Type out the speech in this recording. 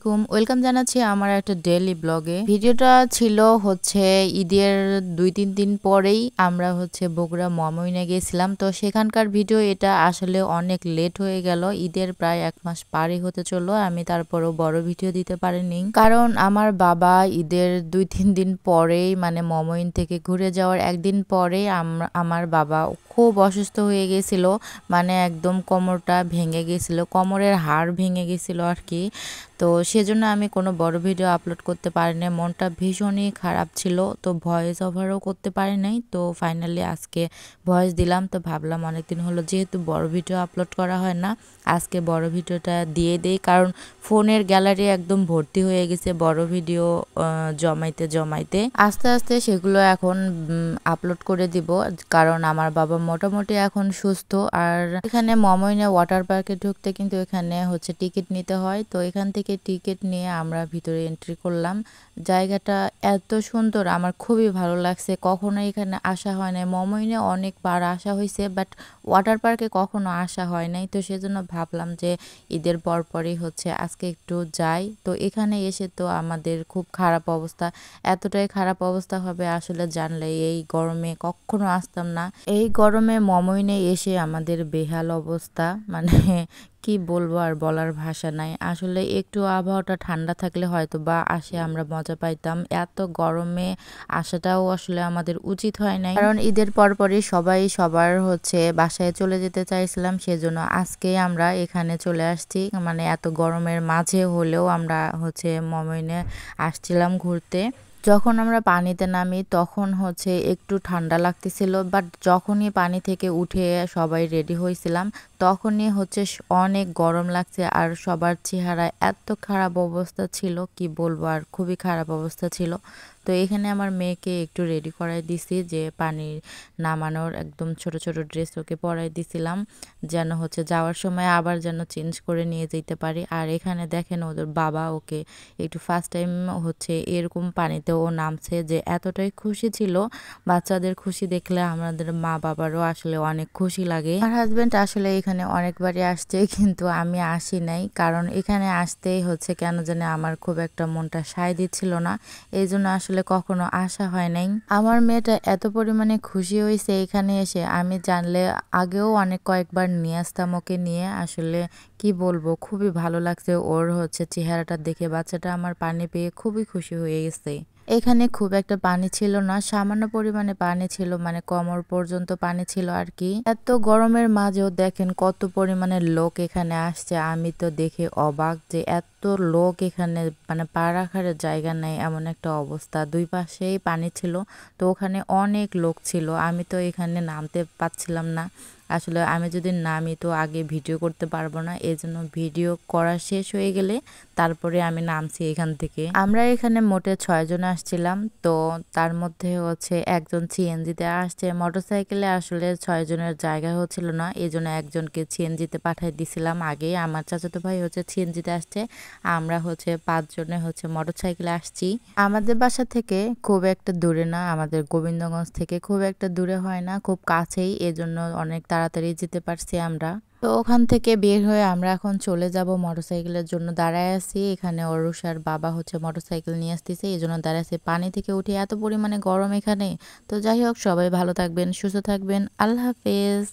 আলাইকুম, ওয়েলকাম জানাচ্ছি আমার একটা ডেইলি ব্লগে। ভিডিওটা ছিল হচ্ছে ঈদের 2-3 দিন পরেই আমরা হচ্ছে বগুড়া ময়মনসিংহে গেছিলাম। তো সেখানকার ভিডিও এটা আসলে অনেক লেট হয়ে গেল, ঈদের প্রায় 1 মাস পারই হতে চললো। আমি তারপরও বড় ভিডিও দিতে পারিনি, কারণ আমার বাবা ঈদের 2-3 দিন পরেই মানে ময়মনসিংহ থেকে ঘুরে যাওয়ার একদিন পরেই আমার বাবা খুব অসুস্থ হয়ে গেছিল, মানে একদম কোমরটা ভেঙে গেছিল, কোমরের হাড় ভেঙে গেছিল আর কি। তো সেজন্য আমি কোনো বড় ভিডিও আপলোড করতে পারিনি, মনটা ভীষণই খারাপ ছিল। তো ভয়েস ওভারও করতে পারি নাই। তো ফাইনালি আজকে ভয়েস দিলাম। তো ভাবলাম অনেকদিন হলো যেহেতু বড় ভিডিও আপলোড করা হয় না, আজকে বড় ভিডিওটা দিয়ে দেই, কারণ ফোনের গ্যালারি একদম ভর্তি হয়ে গেছে বড় ভিডিও জমাইতে জমাইতে। আস্তে আস্তে সেগুলো এখন আপলোড করে দিব, কারণ আমার বাবা মোটামুটি এখন সুস্থ। আর এখানে ময়মনসিংহে ওয়াটার পার্কে ঢুকতে কিন্তু এখানে হচ্ছে টিকিট নিতে হয়। তো এখান থেকে টিকিট নিয়ে আমরা ভিতরে এন্ট্রি করলাম। জায়গাটা এত সুন্দর, আমার খুবই ভালো লাগছে। কখনো এখানে আসা হয় নাই, ময়মনসিংহে অনেকবার আসা হয়েছে, বাট ওয়াটার পার্কে কখনো আসা হয় নাই। তো সেজন্য ভাবলাম যে ঈদের পরপরই হচ্ছে আজকে একটু যাই। তো এখানে এসে তো আমাদের খুব খারাপ অবস্থা, এতটাই খারাপ অবস্থা হবে আসলে জানলে এই গরমে কখনো আসতাম না। এই গরমে ময়মনসিংহে এসে আমাদের বেহাল অবস্থা, মানে কি বলবো, আর বলার ভাষা নাই। আসলে একটু আবহাওয়াটা ঠান্ডা থাকলে হয়তো বা আসে আমরা মজা পাইতাম, এত গরমে আসাটাও আসলে আমাদের উচিত হয় নাই, কারণ ঈদের পরপরই সবাই সবার হচ্ছে বাসায় চলে যেতে চাইছিলাম। সেজন্য আজকে আমরা এখানে চলে আসছি, মানে এত গরমের মাঝে হলেও আমরা হচ্ছে ময়মনসিংহে আসছিলাম ঘুরতে। যখন আমরা পানিতে নামি তখন হচ্ছে একটু ঠান্ডা লাগতেছিল, বাট যখনই পানি থেকে উঠে সবাই রেডি হয়েছিলাম তখনই হচ্ছে অনেক গরম লাগছে। আর সবার চেহারা এত খারাপ অবস্থা ছিল, কি বলবো, আর খুবই খারাপ অবস্থা ছিল। তো এখানে আমার মেয়েকে একটু রেডি করাই দিছি, যে পানি নামানোর একদম ছোট ছোট ড্রেস ওকে পরাই দিছিলাম, যেন হচ্ছে যাওয়ার সময় আবার যেন চেঞ্জ করে নিয়ে যেতে পারি। আর এখানে দেখেন ওদের বাবা ওকে একটু ফার্স্ট টাইম হচ্ছে এরকম পানিতে ও নামছে, যে এতটাই খুশি ছিল। বাচ্চাদের খুশি দেখলে আমাদের মা বাবারও আসলে অনেক খুশি লাগে। আমার হাজবেন্ড আসলে এখানে অনেকবারই আসছে, কিন্তু আমি আসি নাই, কারণ এখানে আসতেই হচ্ছে কেন জানি আমার খুব একটা মনটা সায় দিচ্ছিল না, এই জন্য আসলে কখনো আসা হয় নাই। আমার মেয়েটা এত পরিমাণে খুশি হয়েছে এখানে এসে, আমি জানলে আগেও অনেক কয়েকবার নিয়ে আসতাম ওকে নিয়ে। আসলে কি বলবো, খুবই ভালো লাগছে ওর হচ্ছে চেহারাটা দেখে। বাচ্চাটা আমার পানি পেয়ে খুবই খুশি হয়ে গেছে। এখানে খুব একটা পানি ছিল না, সামান্য পরিমাণে পানি ছিল, মানে কোমর পর্যন্ত পানি ছিল আর কি। এত গরমের মাঝেও দেখেন কত পরিমাণে লোক এখানে আসছে, আমি তো দেখে অবাক যে এত লোক এখানে, মানে পা রাখার জায়গা নেই এমন একটা অবস্থা। দুই পাশেই পানি ছিল, তো ওখানে অনেক লোক ছিল। আমি তো এখানে নামতে পারছিলাম না, আসলে আমি যদি নামি তো আগে ভিডিও করতে পারবো না, এই জন্য ভিডিও করা শেষ হয়ে গেলে তারপরে আমি নামছি এখান থেকে। আমরা এখানে মোটে 6 জন আসছিলাম, তো তার মধ্যে হচ্ছে একজন সিএনজিতে আসছে। মোটরসাইকেলে আসলে 6 জনের জায়গা হচ্ছিল না, এই জন্য একজনকে সিএনজিতে পাঠিয়ে দিছিলাম আগে। আমার চাচাতো ভাই হচ্ছে সিএনজিতে আসছে, আমরা হচ্ছে 5 জনে হচ্ছে মোটরসাইকেলে আসছি। আমাদের বাসা থেকে খুব একটা দূরে না, আমাদের গোবিন্দগঞ্জ থেকে খুব একটা দূরে হয় না, খুব কাছেই, এজন্য অনেক তাড়াতাড়ি যেতে পারছি আমরা। তো ওখান থেকে বের হয়ে আমরা এখন চলে যাব, মোটরসাইকেলের জন্য দাঁড়ায় আছি। এখানে অরুষার বাবা হচ্ছে মোটরসাইকেল নিয়ে আসতেছে, এই জন্য দাঁড়ায় আছি। পানি থেকে উঠে এত পরিমাণে গরম এখানে। তো যাই হোক, সবাই ভালো থাকবেন, সুস্থ থাকবেন, আল্লাহ হাফেজ।